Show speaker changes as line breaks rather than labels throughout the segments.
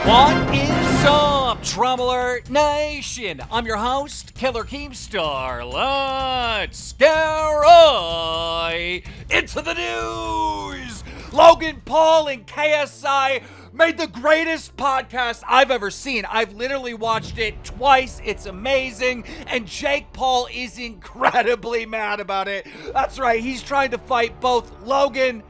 What is up, Drum Alert Nation? I'm your host, Killer Keemstar. Let's get right into the news. Logan Paul and KSI made the greatest podcast I've ever seen. I've literally watched it twice. It's amazing. And Jake Paul is incredibly mad about it. That's right. He's trying to fight both Logan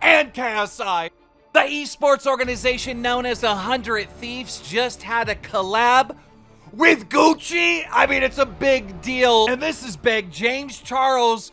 and KSI. The esports organization known as 100 Thieves just had a collab with Gucci. I mean, it's a big deal. And this is big. James Charles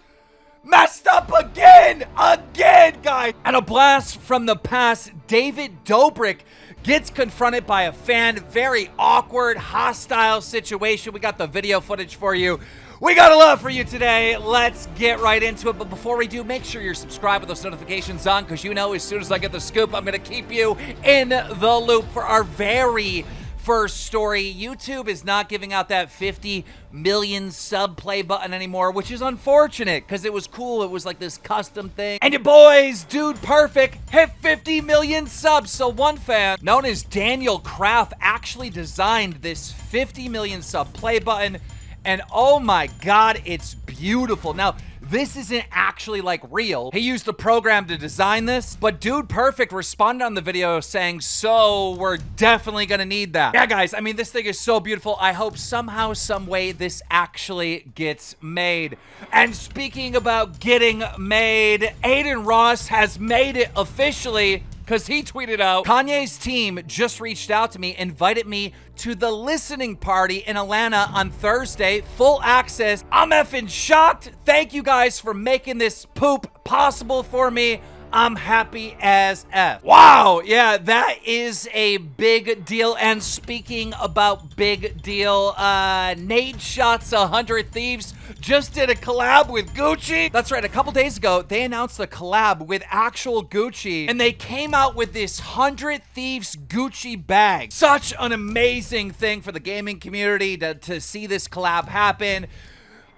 messed up again, guys. And a blast from the past, David Dobrik gets confronted by a fan. Very awkward, hostile situation. We got the video footage for you. We got a lot for you today. Let's get right into it. But before we do, make sure you're subscribed with those notifications on, because you know as soon as I get the scoop, I'm going to keep you in the loop for our very first story. YouTube is not giving out that 50 million sub play button anymore, which is unfortunate because it was cool. It was like this custom thing. And your boys, Dude Perfect, hit 50 million subs. So one fan known as Daniel Kraft actually designed this 50 million sub play button. And oh my God, it's beautiful. Now, this isn't actually like real. He used the program to design this, but Dude Perfect responded on the video saying, so we're definitely gonna need that. Yeah, guys, I mean, this thing is so beautiful. I hope somehow, some way this actually gets made. And speaking about getting made, Aiden Ross has made it officially, because he tweeted out, Kanye's team just reached out to me, invited me to the listening party in Atlanta on Thursday. Full access. I'm effing shocked. Thank you guys for making this poop possible for me. I'm happy as F. Wow, yeah, that is a big deal. And speaking about big deal, Nate Shots 100 Thieves just did a collab with Gucci. That's right, a couple days ago, they announced a collab with actual Gucci, and they came out with this 100 Thieves Gucci bag. Such an amazing thing for the gaming community to see this collab happen.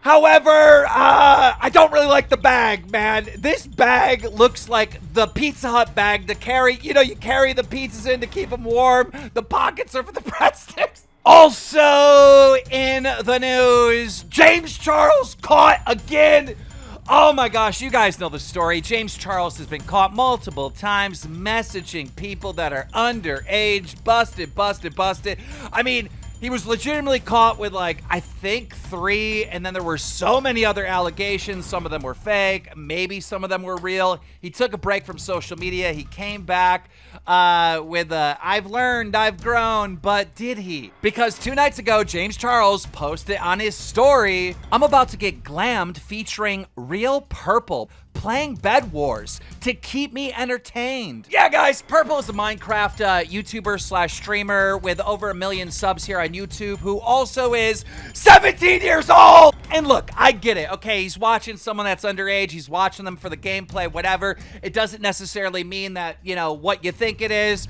However, I don't really like the bag, man. This bag looks like the Pizza Hut bag to carry. You know, you carry the pizzas in to keep them warm. The pockets are for the breadsticks. Also in the news, James Charles caught again. Oh my gosh, you guys know the story. James Charles has been caught multiple times messaging people that are underage. Busted. I mean, he was legitimately caught with, like, I think 3, and then there were so many other allegations. Some of them were fake. Maybe some of them were real. He took a break from social media. He came back with I've learned, I've grown, but did he? Because 2 nights ago, James Charles posted on his story, I'm about to get glammed featuring Real Purple, playing Bed Wars to keep me entertained. Yeah, guys, Purple is a Minecraft YouTuber slash streamer with over 1 million subs here on YouTube, who also is 17 years old. And look, I get it. Okay, he's watching someone that's underage. He's watching them for the gameplay, whatever. It doesn't necessarily mean that, you know, what you think it is.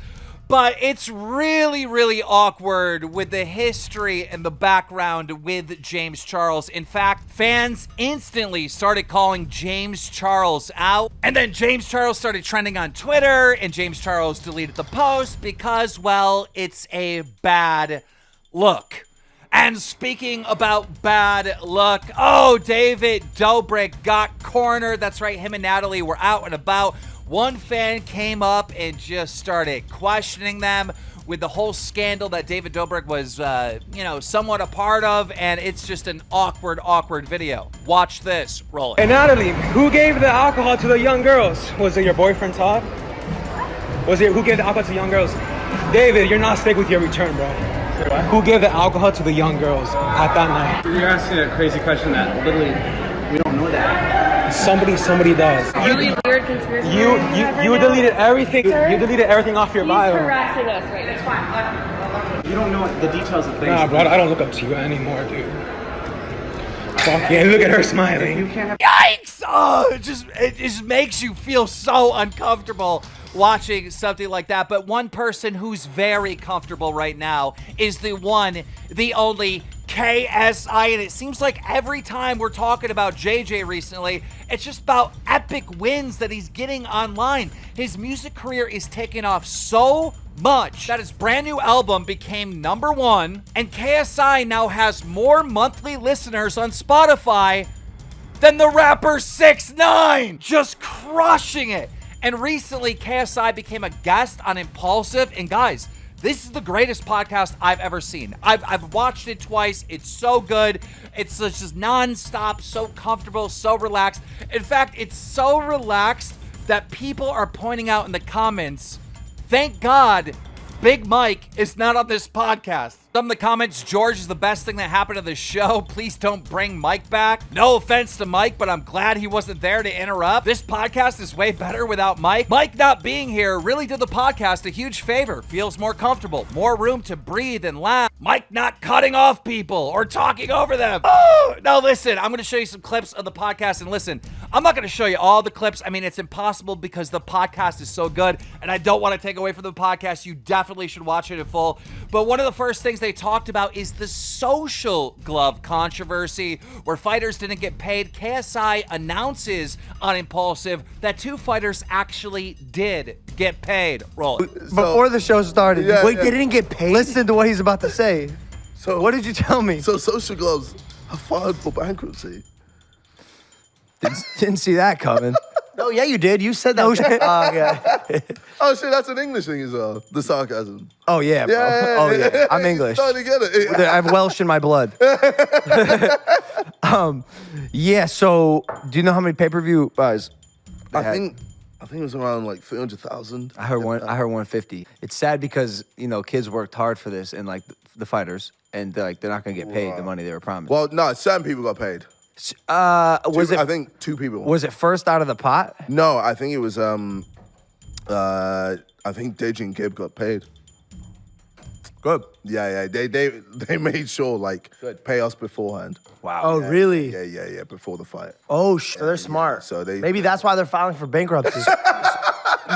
But it's really, really awkward with the history and the background with James Charles. In fact, fans instantly started calling James Charles out. And then James Charles started trending on Twitter, and James Charles deleted the post because, well, it's a bad look. And speaking about bad luck, oh, David Dobrik got cornered. That's right, him and Natalie were out and about. One fan came up and just started questioning them with the whole scandal that David Dobrik was, you know, somewhat a part of, and it's just an awkward video. Watch this. Roll it.
Hey, Natalie, who gave the alcohol to the young girls? Was it your boyfriend, Todd? Was it who gave the alcohol to the young girls? David, you're not safe with your return, bro. Who gave the alcohol to the young girls at that night?
You're asking a crazy question that literally we don't know that.
Somebody does.
Really weird conspiracy.
You deleted everything. Sir? You deleted everything off your bio.
He's harassing us right now.
You don't know the details of things.
Nah, bro, I don't look up to you anymore, dude. Fuck yeah, look at her smiling.
You can't have.
Yikes! Oh, it just makes you feel so uncomfortable watching something like that. But one person who's very comfortable right now is the one, the only KSI, and it seems like every time we're talking about JJ recently, it's just about epic wins that he's getting online. His music career is taking off so much that his brand new album became #1, and KSI now has more monthly listeners on Spotify than the rapper 6ix9ine, just crushing it. And recently, KSI became a guest on Impulsive, and guys, this is the greatest podcast I've ever seen. I've watched it twice. It's so good. It's just nonstop, so comfortable, so relaxed. In fact, it's so relaxed that people are pointing out in the comments, thank God Big Mike is not on this podcast. Some of the comments, George is the best thing that happened to the show. Please don't bring Mike back. No offense to Mike, but I'm glad he wasn't there to interrupt. This podcast is way better without Mike. Mike not being here really did the podcast a huge favor. Feels more comfortable, more room to breathe and laugh. Mike not cutting off people or talking over them. Oh, now listen, I'm going to show you some clips of the podcast, and listen, I'm not going to show you all the clips. I mean, it's impossible because the podcast is so good, and I don't want to take away from the podcast. You definitely should watch it in full. But one of the first things they talked about is the social glove controversy where fighters didn't get paid. KSI announces on Impulsive that 2 fighters actually did get paid. Roll it.
Before the show started,
Yeah,
wait,
yeah.
they didn't get paid? Listen to what he's about to say.
So
What did you tell me?
So social gloves have filed for bankruptcy.
Didn't see that coming. Oh, yeah, you did. You said that. Oh, yeah.
Oh shit, that's an English thing as well. The sarcasm.
Oh, yeah, bro.
Yeah,
Oh, yeah. I'm English.
Starting to get it.
I have Welsh in my blood. Yeah, so do you know how many pay-per-view buys?
I think it was around like 300,000.
I heard 150. It's sad because, you know, kids worked hard for this and like the fighters, and they're not going to get paid the money they were promised.
Well, no, certain people got paid.
Was it?
I think 2 people.
Was it first out of the pot?
No, I think it was I think Deji and Gibb got paid.
Good.
Yeah, they made sure like pay us beforehand.
Wow. Oh, really?
Yeah, before the fight.
Oh, shit. So they're smart.
So
maybe that's why they're filing for bankruptcy.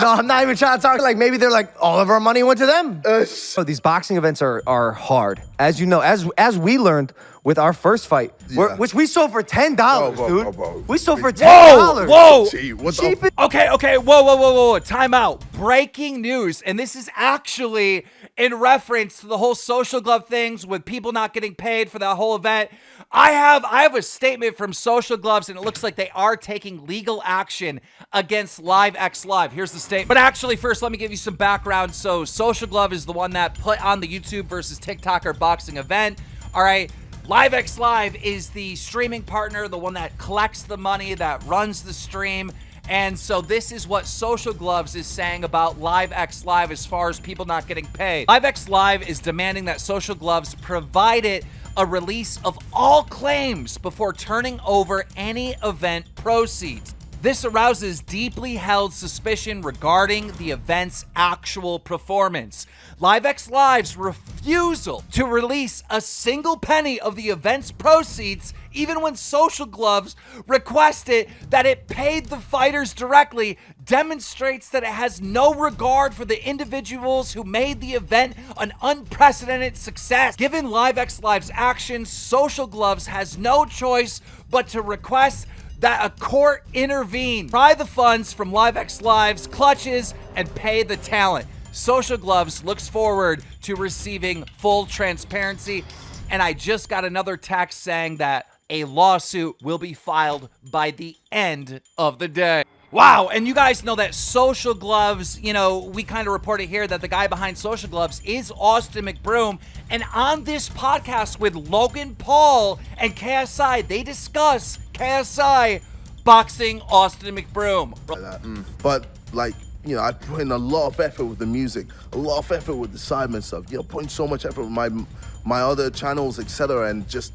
No, I'm not even trying to talk. Like maybe they're like all of our money went to them. So these boxing events are hard, as you know, as we learned with our first fight, which we sold for $10, dude.
Bro.
We sold for $10.
Whoa!
Gee, what
Cheap
the?
Okay, whoa. Time out. Breaking news, and this is actually in reference to the whole social glove things with people not getting paid for that whole event. I have a statement from Social Gloves, and it looks like they are taking legal action against Live X Live. Here's the statement. But actually, first, let me give you some background. So Social Glove is the one that put on the YouTube versus TikToker boxing event. All right. Live X Live is the streaming partner, the one that collects the money, that runs the stream. And so this is what Social Gloves is saying about Live X Live as far as people not getting paid. Live X Live is demanding that Social Gloves provide it a release of all claims before turning over any event proceeds. This arouses deeply held suspicion regarding the event's actual performance. Live X Live's refusal to release a single penny of the event's proceeds, even when Social Gloves requested that it paid the fighters directly, demonstrates that it has no regard for the individuals who made the event an unprecedented success. Given Live X Live's actions, Social Gloves has no choice but to request that a court intervene, pry the funds from Live X Live's clutches, and pay the talent. Social Gloves looks forward to receiving full transparency, and I just got another text saying that a lawsuit will be filed by the end of the day. Wow, and you guys know that Social Gloves, you know, we kind of reported here that the guy behind Social Gloves is Austin McBroom, and on this podcast with Logan Paul and KSI, they discuss KSI boxing Austin McBroom.
But like, you know, I put in a lot of effort with the music, a lot of effort with the Sidemen stuff, you know, putting so much effort with my other channels, etc., and just,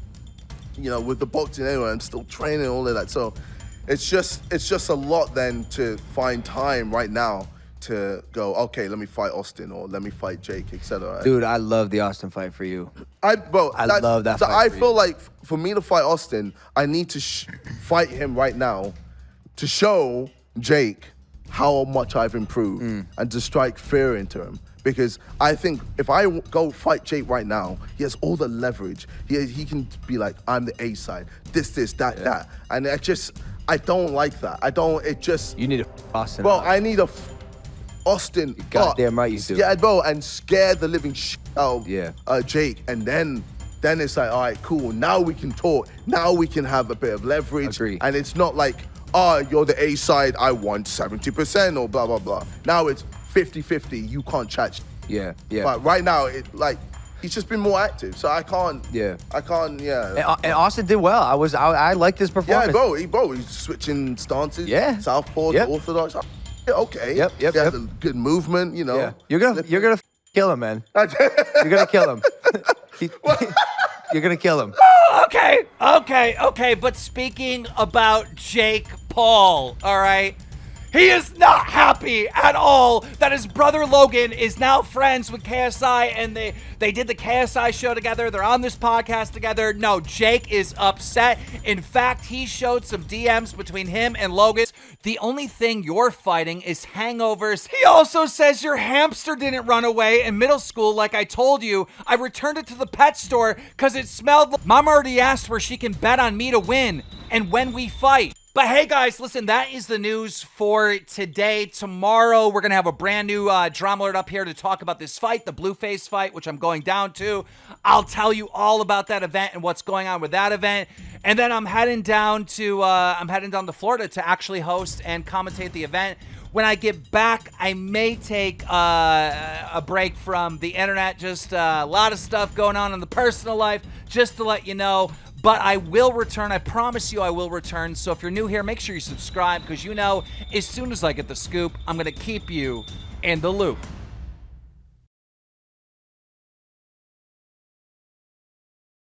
you know, with the boxing anyway, I'm still training, all of that. So it's just a lot then to find time right now to go, okay, let me fight Austin or let me fight Jake, etc.
Dude, I love the Austin fight for you.
I
love that
so
fight
I
for
feel
you.
like for me to fight Austin, I need to fight him right now to show Jake how much I've improved and to strike fear into him. Because I think if I go fight Jake right now, he has all the leverage. He can be like, I'm the A side, this, that. And I don't like that. You
need a Austin.
Well, I need a Austin.
Goddamn right you do.
Yeah, bro, and scare the living shit out
Yeah.
of Jake. And then it's like, all right, cool. Now we can talk. Now we can have a bit of leverage.
Agree.
And it's not like, you're the A side, I want 70% or blah, blah, blah. Now it's 50-50, you can't chat.
Yeah, yeah.
But right now, he's just been more active, so I can't.
Yeah.
Yeah.
And Austin did well. I liked his performance.
Yeah, bro, he's switching stances.
Yeah.
Southpaw
Yep.
to orthodox. Yeah, okay.
Yep.
He has a good movement, you know.
Yeah. You're gonna kill him, man. You're gonna kill him. You're gonna kill him.
Okay. But speaking about Jake Paul, all right? He is not happy at all that his brother Logan is now friends with KSI, and they did the KSI show together. They're on this podcast together. No, Jake is upset. In fact, he showed some DMs between him and Logan. The only thing you're fighting is hangovers. He also says your hamster didn't run away in middle school like I told you. I returned it to the pet store because it smelled. Mom already asked where she can bet on me to win and when we fight. But hey guys, listen, that is the news for today. Tomorrow, we're going to have a brand new drama alert up here to talk about this fight, the Blueface fight, which I'm going down to. I'll tell you all about that event and what's going on with that event. And then I'm heading down to Florida to actually host and commentate the event. When I get back, I may take a break from the internet. Just a lot of stuff going on in the personal life, just to let you know. But I will return. I promise you I will return. So if you're new here, make sure you subscribe because as soon as I get the scoop, I'm going to keep you in the loop.